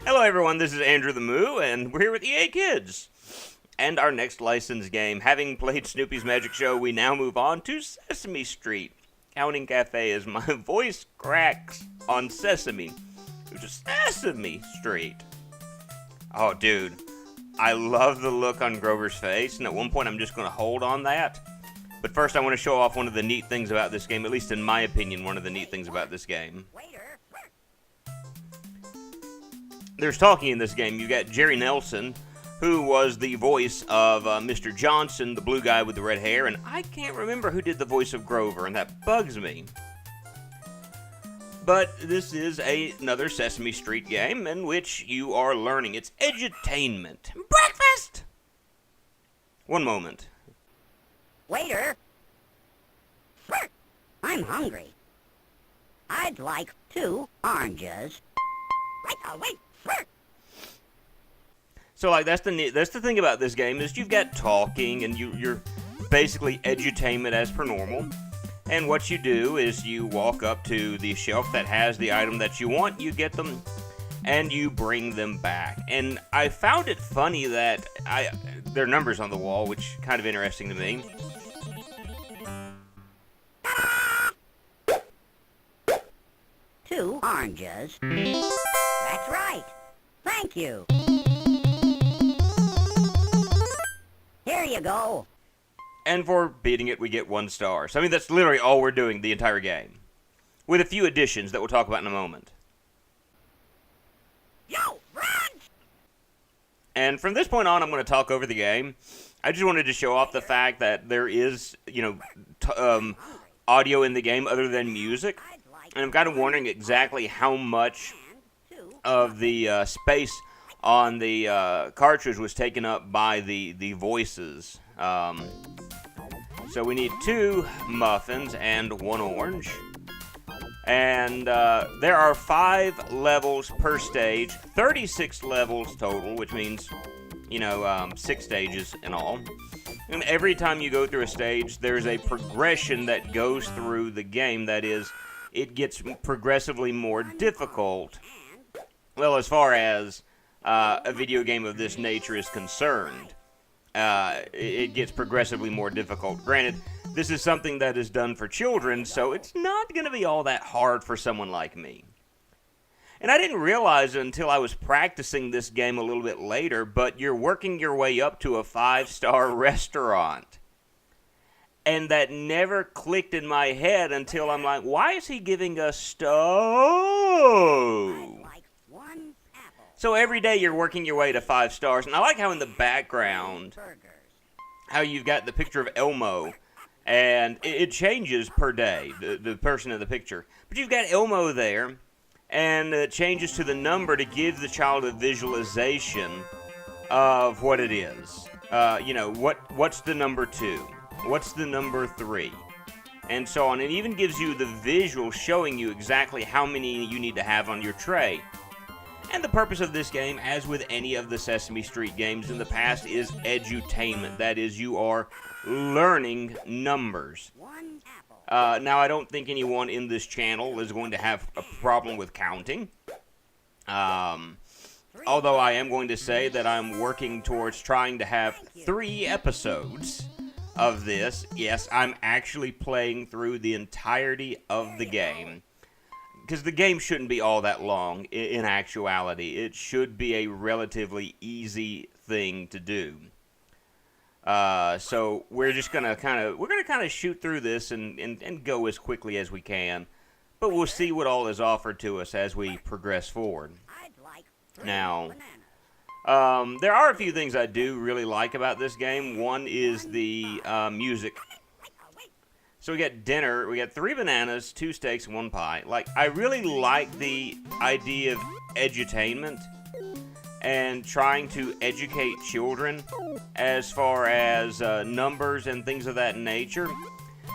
Hello everyone, this is Andrew the Moo, and we're here with EA Kids. And our next licensed game. Having played Snoopy's Magic Show, we now move on to Sesame Street. Counting Cafe as my voice cracks on Sesame, which is Sesame Street. Oh dude, I love the look on Grover's face, and at one point I'm just going to hold on that. But first I want to show off one of the neat things about this game, at least in my opinion, one of the neat things about this game. There's talking in this game. You got Jerry Nelson, who was the voice of Mr. Johnson, the blue guy with the red hair, and I can't remember who did the voice of Grover, and that bugs me. But this is another Sesame Street game in which you are learning. It's edutainment. Breakfast! One moment. Waiter! I'm hungry. I'd like 2 oranges. Wait. So, like, that's the thing about this game is you've got talking, and you're basically edutainment as per normal. And what you do is you walk up to the shelf that has the item that you want, you get them, and you bring them back. And I found it funny that there are numbers on the wall, which is kind of interesting to me. Two oranges. That's right. Thank you. Here you go. And for beating it, we get 1 star. So, I mean, that's literally all we're doing the entire game. With a few additions that we'll talk about in a moment. Yo, Wren! And from this point on, I'm going to talk over the game. I just wanted to show off the fact that there is, audio in the game other than music. And I'm kind of wondering exactly how much of the space on the cartridge was taken up by the voices. So we need 2 muffins and 1 orange. And there are 5 levels per stage, 36 levels total, which means, 6 stages in all. And every time you go through a stage, there's a progression that goes through the game. That is, it gets progressively more difficult. Well, as far as a video game of this nature is concerned, it gets progressively more difficult. Granted, this is something that is done for children, so it's not going to be all that hard for someone like me. And I didn't realize it until I was practicing this game a little bit later, but you're working your way up to a 5-star restaurant. And that never clicked in my head until I'm like, why is he giving us stove? So every day you're working your way to 5 stars. And I like how in the background, how you've got the picture of Elmo. And it changes per day, the person in the picture. But you've got Elmo there, and it changes to the number to give the child a visualization of what it is. What's the number 2? What's the number 3? And so on. It even gives you the visual showing you exactly how many you need to have on your tray. And the purpose of this game, as with any of the Sesame Street games in the past, is edutainment. That is, you are learning numbers. Now, I don't think anyone in this channel is going to have a problem with counting. Although I am going to say that I'm working towards trying to have 3 episodes of this. Yes, I'm actually playing through the entirety of the game. Because the game shouldn't be all that long in actuality. It should be a relatively easy thing to do. So we're just gonna kind of shoot through this and go as quickly as we can. But we'll see what all is offered to us as we progress forward. Now, there are a few things I do really like about this game. One is the music. So we got dinner, we got 3 bananas, 2 steaks, and 1 pie. Like, I really like the idea of edutainment and trying to educate children as far as numbers and things of that nature.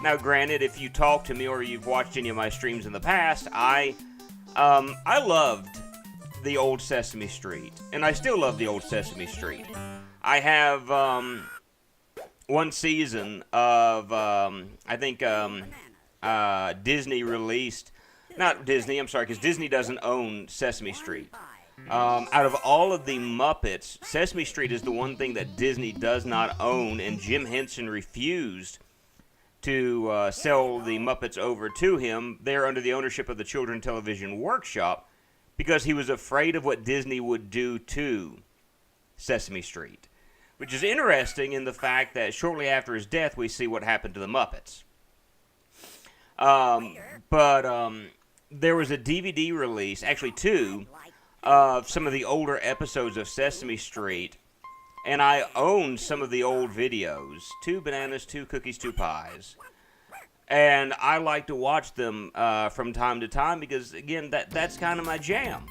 Now, granted, if you talk to me or you've watched any of my streams in the past, I loved the old Sesame Street, and I still love the old Sesame Street. I have one season of, I think, Disney released, not Disney, I'm sorry, because Disney doesn't own Sesame Street. Out of all of the Muppets, Sesame Street is the one thing that Disney does not own, and Jim Henson refused to sell the Muppets over to him. They're under the ownership of the Children Television Workshop because he was afraid of what Disney would do to Sesame Street, which is interesting in the fact that shortly after his death, we see what happened to the Muppets. But there was a DVD release, actually two, of some of the older episodes of Sesame Street, and I own some of the old videos. 2 bananas, 2 cookies, 2 pies. And I like to watch them from time to time because, again, that's kind of my jam.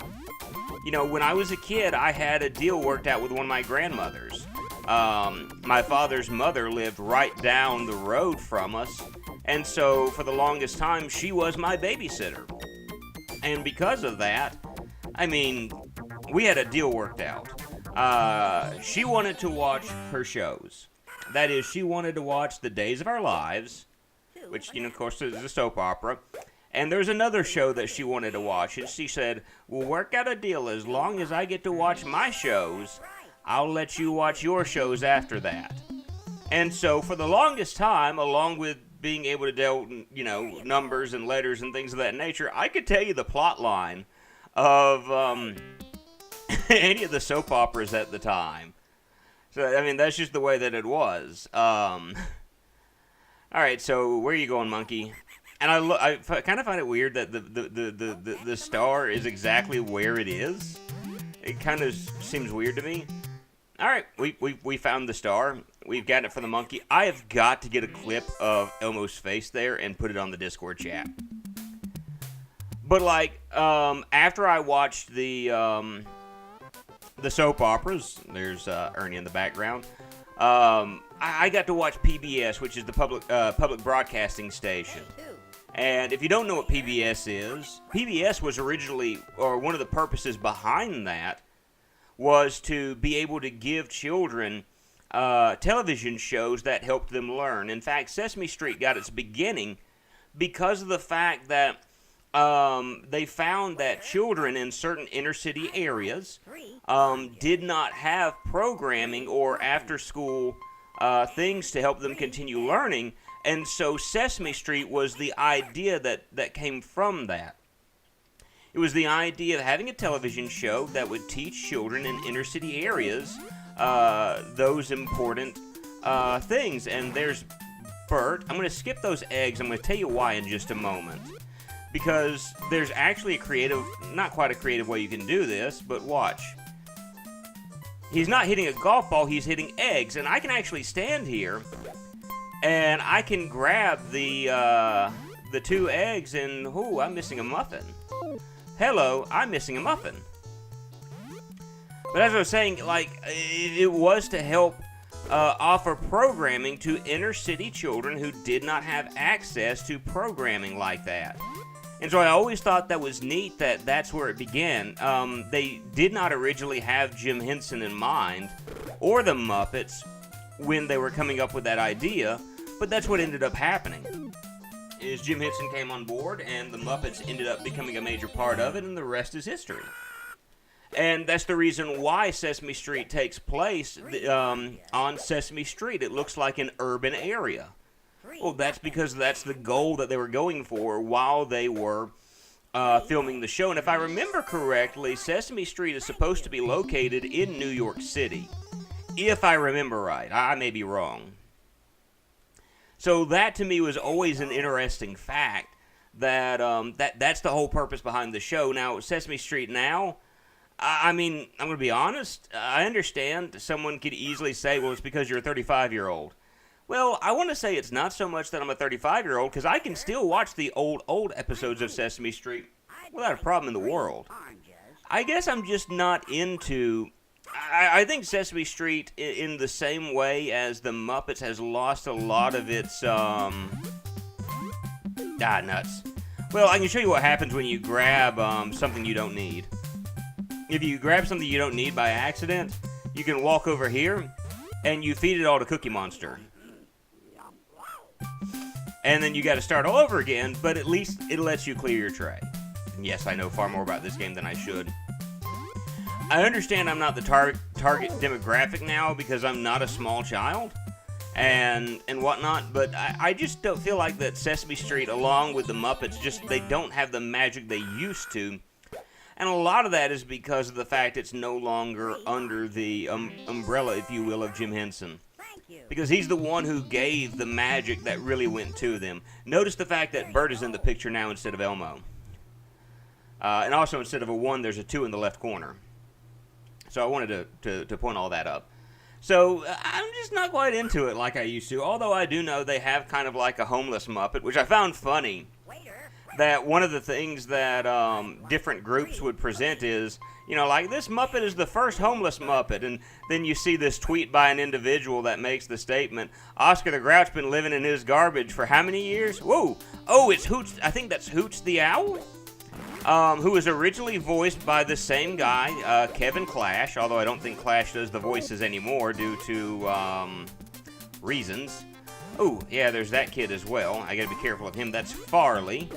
You know, when I was a kid, I had a deal worked out with one of my grandmothers. My father's mother lived right down the road from us, and so for the longest time, she was my babysitter. And because of that, I mean, we had a deal worked out. She wanted to watch her shows. That is, she wanted to watch The Days of Our Lives, which, you know, of course, is a soap opera. And there's another show that she wanted to watch, and she said, we'll work out a deal. As long as I get to watch my shows, I'll let you watch your shows after that. And so for the longest time, along with being able to deal, you know, numbers and letters and things of that nature, I could tell you the plot line of any of the soap operas at the time. So, I mean, that's just the way that it was. All right, so where are you going, monkey? And I kind of find it weird that the star is exactly where it is. It kind of seems weird to me. All right, we found the star. We've got it for the monkey. I have got to get a clip of Elmo's face there and put it on the Discord chat. But like, after I watched the soap operas, there's Ernie in the background. I got to watch PBS, which is the public broadcasting station. And if you don't know what PBS was originally, or one of the purposes behind that, was to be able to give children television shows that helped them learn. In fact, Sesame Street got its beginning because of the fact that they found that children in certain inner city areas did not have programming or after-school things to help them continue learning. And so Sesame Street was the idea that came from that. It was the idea of having a television show that would teach children in inner city areas those important things. And there's Bert. I'm going to skip those eggs. I'm going to tell you why in just a moment. Because there's actually a creative, not quite a creative way you can do this, but watch. He's not hitting a golf ball, he's hitting eggs. And I can actually stand here and I can grab the 2 eggs and, ooh, I'm missing a muffin. Hello, I'm missing a muffin. But as I was saying, like, it was to help offer programming to inner city children who did not have access to programming like that. And so I always thought that was neat that that's where it began. They did not originally have Jim Henson in mind, or the Muppets, when they were coming up with that idea, but that's what ended up happening. Is Jim Henson came on board, and the Muppets ended up becoming a major part of it, and the rest is history. And that's the reason why Sesame Street takes place on Sesame Street. It looks like an urban area. Well, that's because that's the goal that they were going for while they were filming the show. And if I remember correctly, Sesame Street is supposed to be located in New York City. If I remember right. I may be wrong. So that to me was always an interesting fact that that's the whole purpose behind the show. Now, Sesame Street now, I mean, I'm going to be honest. I understand someone could easily say, well, it's because you're a 35-year-old. Well, I want to say it's not so much that I'm a 35-year-old, because I can still watch the old episodes of Sesame Street without a problem in the world. I guess I'm just not into... I think Sesame Street, in the same way as the Muppets, has lost a lot of its, nuts. Well, I can show you what happens when you grab something you don't need. If you grab something you don't need by accident, you can walk over here, and you feed it all to Cookie Monster. And then you got to start all over again, but at least it lets you clear your tray. And yes, I know far more about this game than I should. I understand I'm not the target demographic now because I'm not a small child and whatnot, but I just don't feel like that Sesame Street, along with the Muppets, just they don't have the magic they used to. And a lot of that is because of the fact it's no longer under the umbrella, if you will, of Jim Henson. Because he's the one who gave the magic that really went to them. Notice the fact that Bert is in the picture now instead of Elmo. And also instead of a 1, there's a 2 in the left corner. So I wanted to point all that up. So I'm just not quite into it like I used to. Although I do know they have kind of like a homeless Muppet, which I found funny. That one of the things that different groups would present is, you know, like, this Muppet is the first homeless Muppet. And then you see this tweet by an individual that makes the statement, Oscar the Grouch been living in his garbage for how many years? Whoa. Oh, it's Hoots. I think that's Hoots the Owl, who was originally voiced by the same guy, Kevin Clash, although I don't think Clash does the voices anymore due to reasons. Oh, yeah, there's that kid as well. I gotta be careful of him. That's Farley,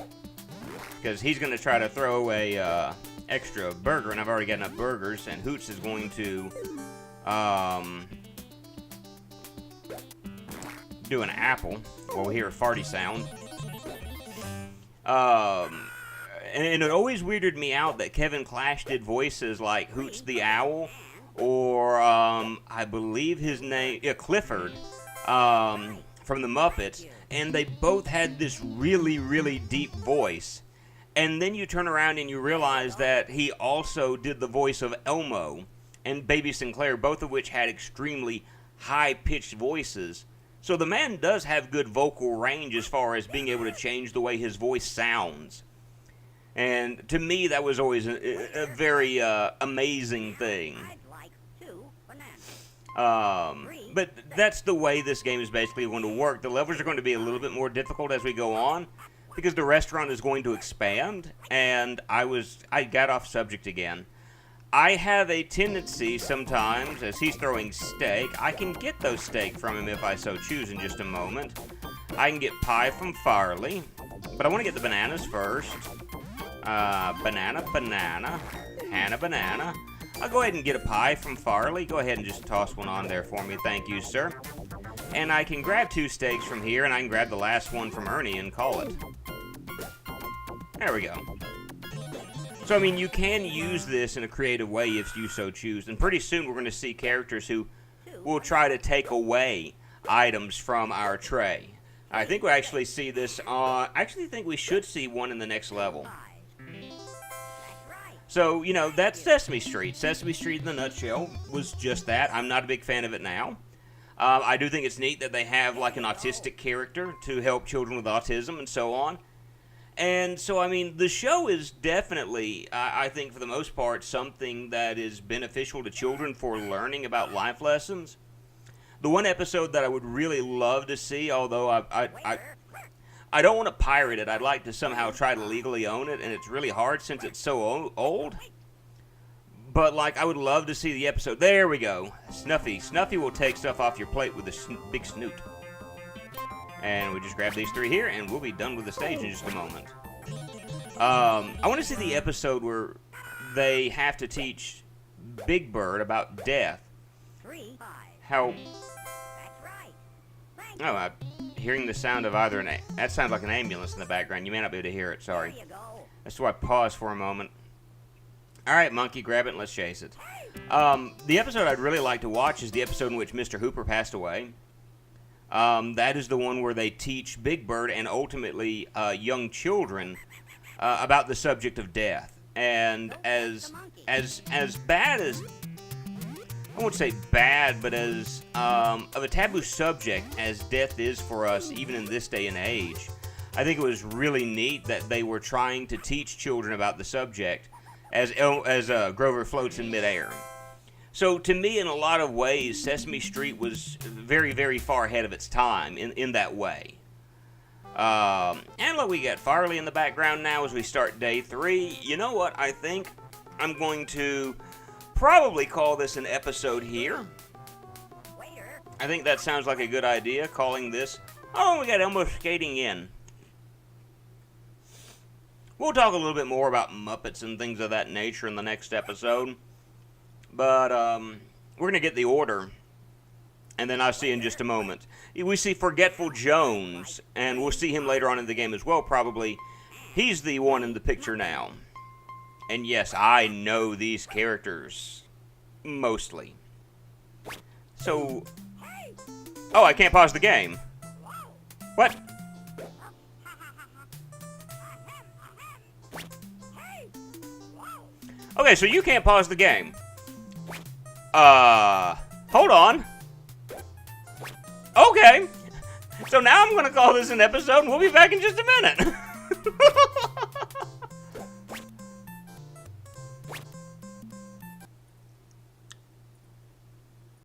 because he's going to try to throw a extra burger, and I've already got enough burgers, and Hoots is going to do an apple while we hear a farty sound. And it always weirded me out that Kevin Clash did voices like Hoots the Owl, or I believe his name, Clifford, from the Muppets, and they both had this really, really deep voice. And then you turn around and you realize that he also did the voice of Elmo and Baby Sinclair, both of which had extremely high-pitched voices. So the man does have good vocal range as far as being able to change the way his voice sounds. And to me, that was always a very amazing thing. But that's the way this game is basically going to work. The levels are going to be a little bit more difficult as we go on, because the restaurant is going to expand, and I got off subject again. I have a tendency sometimes, as he's throwing steak, I can get those steak from him if I so choose in just a moment. I can get pie from Farley, but I want to get the bananas first. Banana, Hannah banana. I'll go ahead and get a pie from Farley. Go ahead and just toss one on there for me. Thank you, sir. And I can grab 2 steaks from here, and I can grab the last one from Ernie and call it. There we go. So, I mean, you can use this in a creative way if you so choose. And pretty soon we're going to see characters who will try to take away items from our tray. I think we'll actually see this I actually think we should see one in the next level. So, you know, that's Sesame Street. Sesame Street in a nutshell was just that. I'm not a big fan of it now. I do think it's neat that they have like an autistic character to help children with autism and so on. And so, I mean, the show is definitely, I think for the most part, something that is beneficial to children for learning about life lessons. The one episode that I would really love to see, although I don't want to pirate it, I'd like to somehow try to legally own it, and it's really hard since it's so old. But, like, I would love to see the episode. There we go. Snuffy. Snuffy will take stuff off your plate with a big snoot. And we just grab these 3 here, and we'll be done with the stage in just a moment. I want to see the episode where they have to teach Big Bird about death. How... Oh, I'm hearing the sound of either that sounds like an ambulance in the background. You may not be able to hear it, sorry. That's why I paused for a moment. Alright, monkey, grab it and let's chase it. The episode I'd really like to watch is the episode in which Mr. Hooper passed away. That is the one where they teach Big Bird and ultimately young children about the subject of death. And as bad as, I won't say bad, but as of a taboo subject as death is for us, even in this day and age, I think it was really neat that they were trying to teach children about the subject as Grover floats in midair. So to me, in a lot of ways, Sesame Street was very, very far ahead of its time in that way. And look, we got Farley in the background now as we start day 3. You know what? I think I'm going to probably call this an episode here. I think that sounds like a good idea, calling this... Oh, we got Elmo skating in. We'll talk a little bit more about Muppets and things of that nature in the next episode. But we're gonna get the order, and then I'll see in just a moment. We see Forgetful Jones, and we'll see him later on in the game as well, probably. He's the one in the picture now. And yes, I know these characters. Mostly. So... Oh, I can't pause the game. What? Okay, so you can't pause the game. Hold on. Okay. So now I'm going to call this an episode, and we'll be back in just a minute.